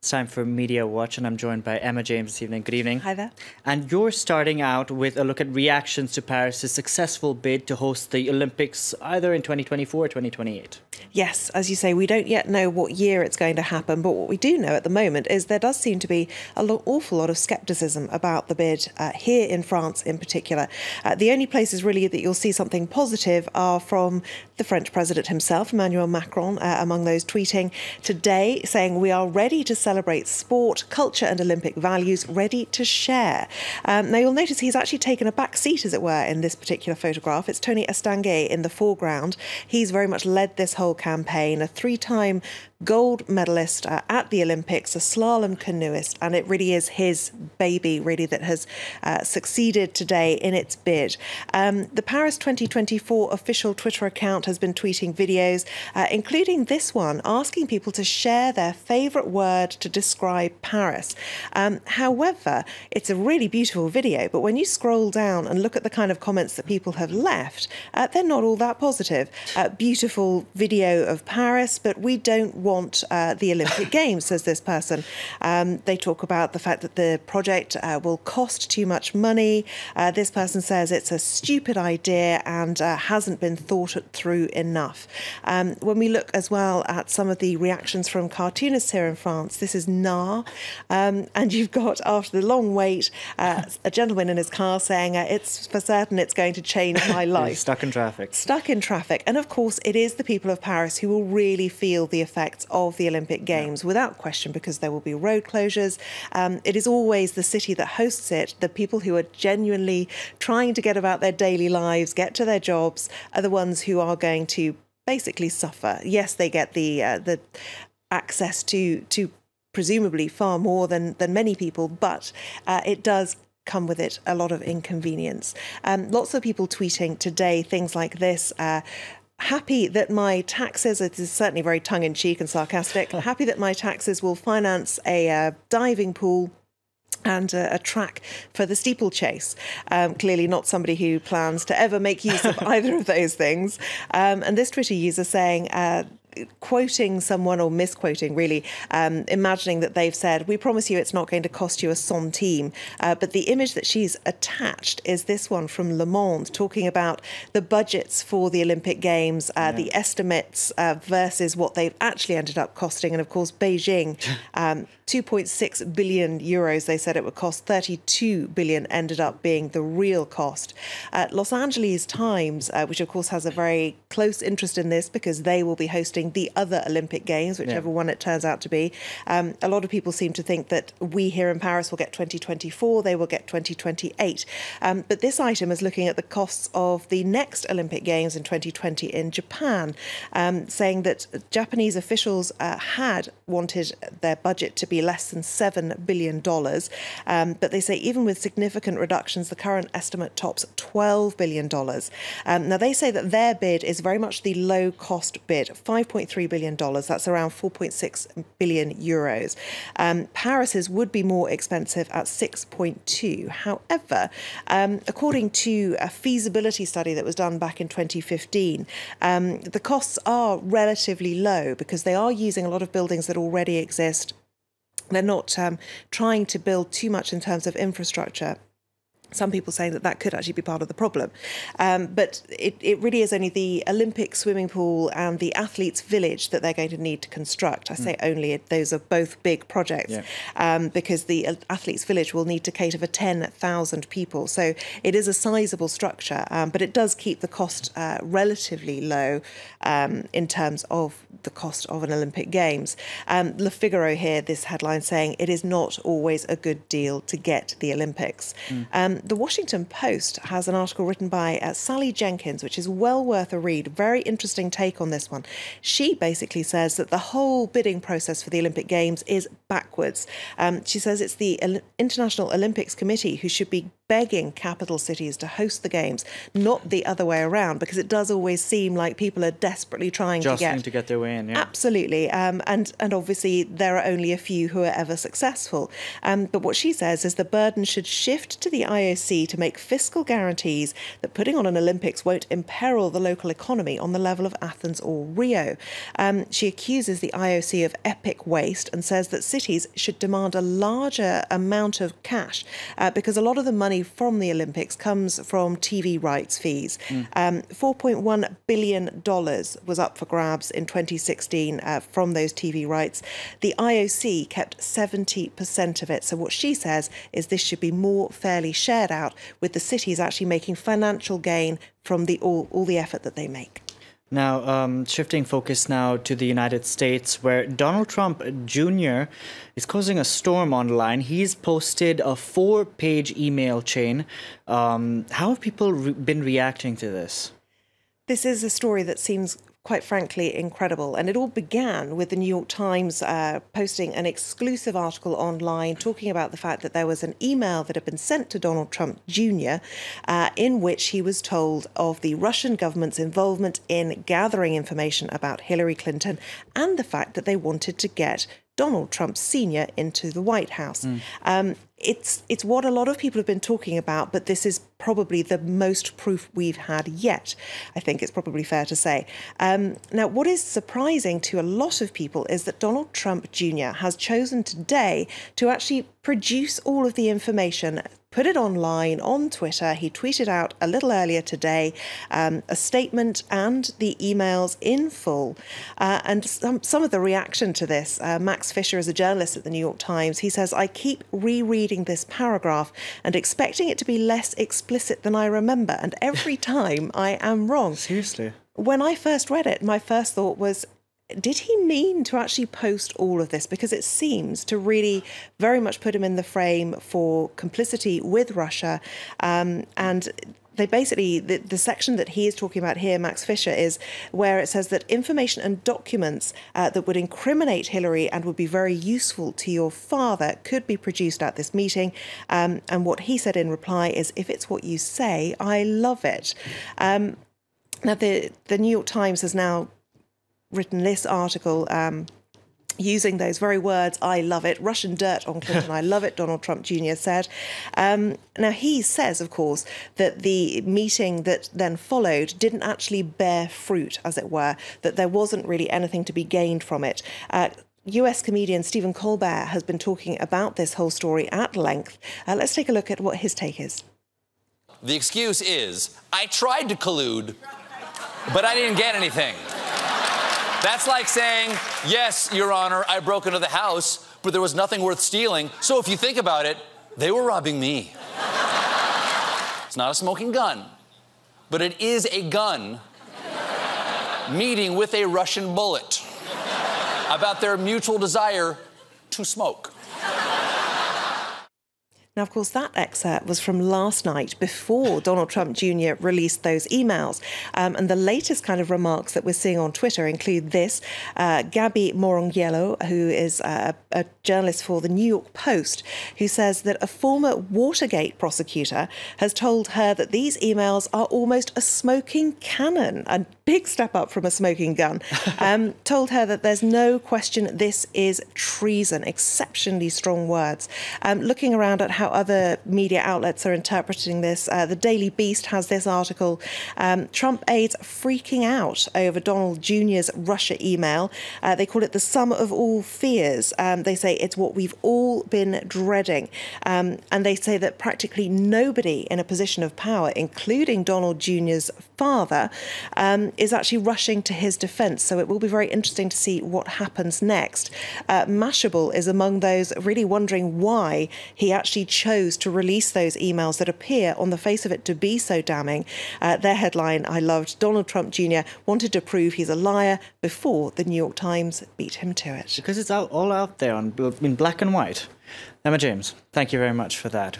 It's time for Media Watch, and I'm joined by Emma James this evening. Good evening. Hi there. And you're starting out with a look at reactions to Paris' successful bid to host the Olympics either in 2024 or 2028. Yes, as you say, we don't yet know what year it's going to happen, but what we do know at the moment is there does seem to be an awful lot of scepticism about the bid here in France in particular. The only places really that you'll see something positive are from the French president himself, Emmanuel Macron, among those tweeting today, saying we are ready to celebrate sport, culture and Olympic values, ready to share. Now you'll notice he's actually taken a back seat, as it were, in this particular photograph. It's Tony Estanguet in the foreground. He's very much led this whole campaign, a three-time gold medalist at the Olympics, a slalom canoeist, and it really is his baby, really, that has succeeded today in its bid. The Paris 2024 official Twitter account has been tweeting videos, including this one, asking people to share their favourite word to describe Paris. However, it's a really beautiful video, but when you scroll down and look at the kind of comments that people have left, they're not all that positive. Beautiful video of Paris, but we don't want the Olympic Games, says this person. They talk about the fact that the project will cost too much money. This person says it's a stupid idea and hasn't been thought through enough. When we look as well at some of the reactions from cartoonists here in France, this is Nah, and you've got, after the long wait, a gentleman in his car saying, it's for certain it's going to change my life. Stuck in traffic. Stuck in traffic. And of course, it is the people of Paris who will really feel the effects of the Olympic Games, without question, because there will be road closures. It is always the city that hosts it. The people who are genuinely trying to get about their daily lives, get to their jobs, are the ones who are going to basically suffer. Yes, they get the access to presumably far more than many people, but it does come with it a lot of inconvenience. Lots of people tweeting today things like this. Happy that my taxes, it is certainly very tongue-in-cheek and sarcastic, happy that my taxes will finance a diving pool and a track for the steeplechase. Clearly not somebody who plans to ever make use of either of those things. And this Twitter user saying, quoting someone, or misquoting really, imagining that they've said, we promise you it's not going to cost you a centime. But the image that she's attached is this one from Le Monde, talking about the budgets for the Olympic Games, the estimates versus what they've actually ended up costing. And of course, Beijing, 2.6 billion euros, they said it would cost. 32 billion ended up being the real cost. Los Angeles Times, which of course has a very close interest in this because they will be hosting the other Olympic Games, whichever one it turns out to be. A lot of people seem to think that we here in Paris will get 2024, they will get 2028. But this item is looking at the costs of the next Olympic Games in 2020 in Japan, saying that Japanese officials had wanted their budget to be less than $7 billion. But they say even with significant reductions, the current estimate tops $12 billion. Now, they say that their bid is very much the low-cost bid, $5.3 billion. That's around 4.6 billion euros. Paris's would be more expensive at 6.2. However, according to a feasibility study that was done back in 2015, the costs are relatively low because they are using a lot of buildings that already exist. They're not trying to build too much in terms of infrastructure. Some people say that that could actually be part of the problem. But it really is only the Olympic swimming pool and the athletes' village that they're going to need to construct. I say only, those are both big projects, because the athletes' village will need to cater for 10,000 people. So it is a sizable structure, but it does keep the cost relatively low in terms of the cost of an Olympic Games. Le Figaro here, this headline saying, it is not always a good deal to get the Olympics. The Washington Post has an article written by Sally Jenkins, which is well worth a read. Very interesting take on this one. She basically says that the whole bidding process for the Olympic Games is backwards. She says it's the International Olympics Committee who should be begging capital cities to host the Games, not the other way around, because it does always seem like people are desperately trying to get their way in. Yeah. Absolutely. And obviously there are only a few who are ever successful. But what she says is the burden should shift to the IOC IOC to make fiscal guarantees that putting on an Olympics won't imperil the local economy on the level of Athens or Rio. She accuses the IOC of epic waste and says that cities should demand a larger amount of cash because a lot of the money from the Olympics comes from TV rights fees. $4.1 billion was up for grabs in 2016 from those TV rights. The IOC kept 70% of it. So what she says is this should be more fairly shared out, with the cities actually making financial gain from all the effort that they make. Now, shifting focus now to the United States, where Donald Trump Jr. is causing a storm online. He's posted a 4-page email chain. How have people been reacting to this? This is a story that seems, quite frankly, incredible. And it all began with the New York Times posting an exclusive article online talking about the fact that there was an email that had been sent to Donald Trump Jr. In which he was told of the Russian government's involvement in gathering information about Hillary Clinton and the fact that they wanted to get Donald Trump Sr. into the White House. It's what a lot of people have been talking about, but this is probably the most proof we've had yet, I think it's probably fair to say. Now, what is surprising to a lot of people is that Donald Trump Jr. has chosen today to actually produce all of the information, put it online on Twitter. He tweeted out a little earlier today a statement and the emails in full. And some of the reaction to this, Max Fisher is a journalist at the New York Times. He says, "I keep rereading this paragraph and expecting it to be less explicit than I remember. And every time I am wrong." Seriously? When I first read it, my first thought was, did he mean to actually post all of this? Because it seems to really very much put him in the frame for complicity with Russia. And they basically, the section that he is talking about here, Max Fisher, is where it says that information and documents that would incriminate Hillary and would be very useful to your father could be produced at this meeting. And what he said in reply is, "If it's what you say, I love it." Now, the New York Times has now written this article using those very words, "I love it," Russian dirt on Clinton, "I love it," Donald Trump Jr. said. Now, he says, of course, that the meeting that then followed didn't actually bear fruit, as it were, that there wasn't really anything to be gained from it. US comedian Stephen Colbert has been talking about this whole story at length. Let's take a look at what his take is. The excuse is, I tried to collude, but I didn't get anything. That's like saying, yes, Your Honor, I broke into the house, but there was nothing worth stealing. So if you think about it, they were robbing me. It's not a smoking gun, but it is a gun meeting with a Russian bullet about their mutual desire to smoke. Now, of course, that excerpt was from last night before Donald Trump Jr. released those emails. And the latest kind of remarks that we're seeing on Twitter include this. Gabby Morongiello, who is a journalist for the New York Post, who says that a former Watergate prosecutor has told her that these emails are almost a smoking cannon, a big step up from a smoking gun, told her that there's no question this is treason. Exceptionally strong words. Looking around at how other media outlets are interpreting this, the Daily Beast has this article, Trump aides freaking out over Donald Jr.'s Russia email. They call it the sum of all fears. They say it's what we've all been dreading. And they say that practically nobody in a position of power, including Donald Jr.'s father, is actually rushing to his defence. So it will be very interesting to see what happens next. Mashable is among those really wondering why he actually chose to release those emails that appear on the face of it to be so damning. Their headline, I loved, Donald Trump Jr. wanted to prove he's a liar before the New York Times beat him to it. Because it's all out there in black and white. Emma James, thank you very much for that.